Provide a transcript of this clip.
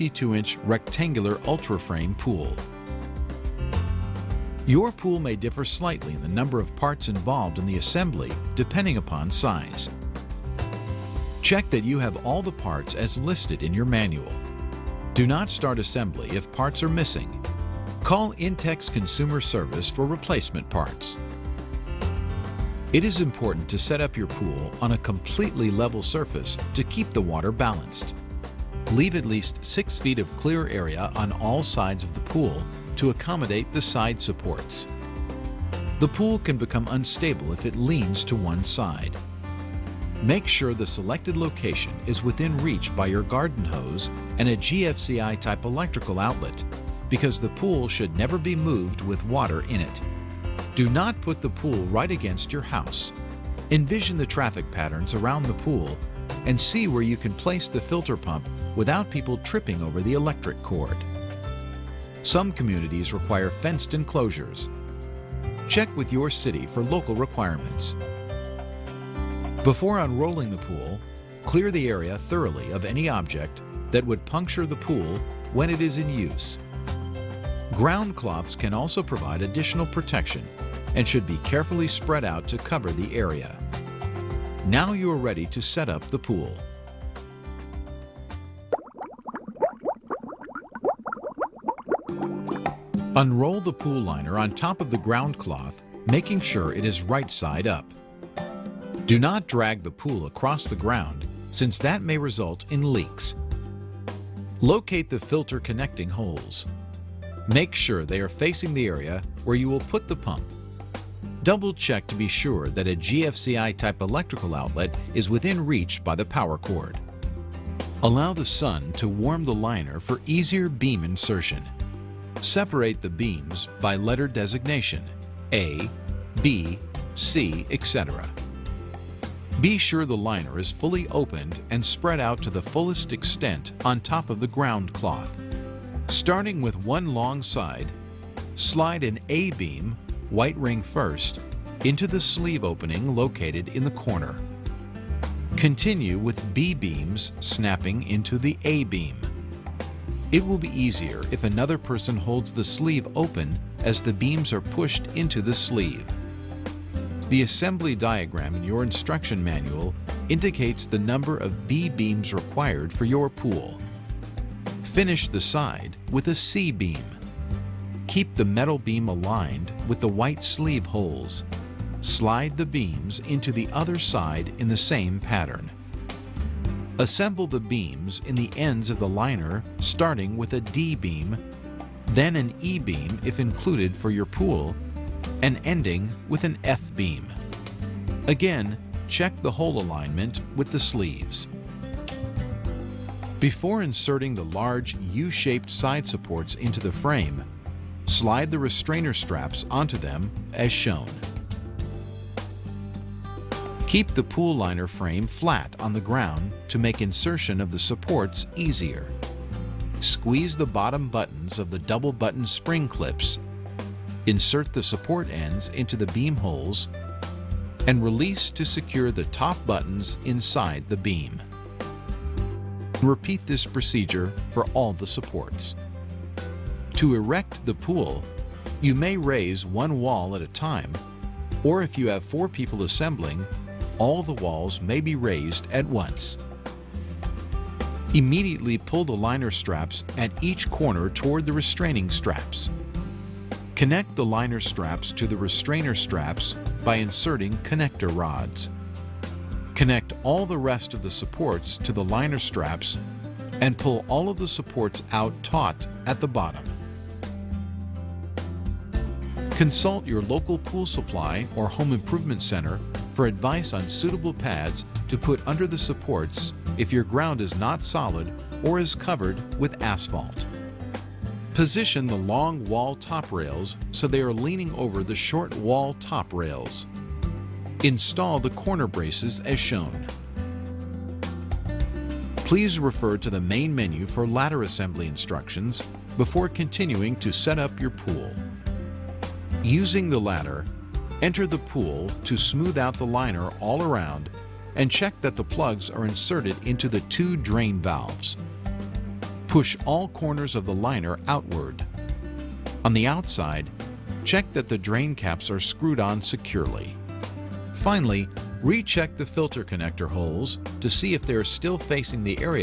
52-inch rectangular ultra frame pool. Your pool may differ slightly in the number of parts involved in the assembly depending upon size. Check that you have all the parts as listed in your manual. Do not start assembly if parts are missing. Call Intex Consumer Service for replacement parts. It is important to set up your pool on a completely level surface to keep the water balanced. Leave at least 6 feet of clear area on all sides of the pool to accommodate the side supports. The pool can become unstable if it leans to one side. Make sure the selected location is within reach by your garden hose and a GFCI type electrical outlet, because the pool should never be moved with water in it. Do not put the pool right against your house. Envision the traffic patterns around the pool and see where you can place the filter pump without people tripping over the electric cord. Some communities require fenced enclosures. Check with your city for local requirements. Before unrolling the pool, clear the area thoroughly of any object that would puncture the pool when it is in use. Ground cloths can also provide additional protection and should be carefully spread out to cover the area. Now you are ready to set up the pool. Unroll the pool liner on top of the ground cloth, making sure it is right side up. Do not drag the pool across the ground, since that may result in leaks. Locate the filter connecting holes. Make sure they are facing the area where you will put the pump. Double check to be sure that a GFCI type electrical outlet is within reach by the power cord. Allow the sun to warm the liner for easier beam insertion. Separate the beams by letter designation, A, B, C, etc. Be sure the liner is fully opened and spread out to the fullest extent on top of the ground cloth. Starting with one long side, slide an A beam, white ring first, into the sleeve opening located in the corner. Continue with B beams snapping into the A beam. It will be easier if another person holds the sleeve open as the beams are pushed into the sleeve. The assembly diagram in your instruction manual indicates the number of B beams required for your pool. Finish the side with a C beam. Keep the metal beam aligned with the white sleeve holes. Slide the beams into the other side in the same pattern. Assemble the beams in the ends of the liner, starting with a D beam, then an E beam if included for your pool, and ending with an F beam. Again, check the hole alignment with the sleeves. Before inserting the large U-shaped side supports into the frame, slide the restrainer straps onto them as shown. Keep the pool liner frame flat on the ground to make insertion of the supports easier. Squeeze the bottom buttons of the double button spring clips. Insert the support ends into the beam holes and release to secure the top buttons inside the beam. Repeat this procedure for all the supports. To erect the pool, you may raise one wall at a time, or if you have 4 people assembling, all the walls may be raised at once. Immediately pull the liner straps at each corner toward the restraining straps. Connect the liner straps to the restrainer straps by inserting connector rods. Connect all the rest of the supports to the liner straps and pull all of the supports out taut at the bottom. Consult your local pool supply or home improvement center for advice on suitable pads to put under the supports if your ground is not solid or is covered with asphalt. Position the long wall top rails so they are leaning over the short wall top rails. Install the corner braces as shown. Please refer to the main menu for ladder assembly instructions before continuing to set up your pool. Using the ladder, enter the pool to smooth out the liner all around and check that the plugs are inserted into the 2 drain valves. push all corners of the liner outward. On the outside, check that the drain caps are screwed on securely. Finally, recheck the filter connector holes to see if they are still facing the area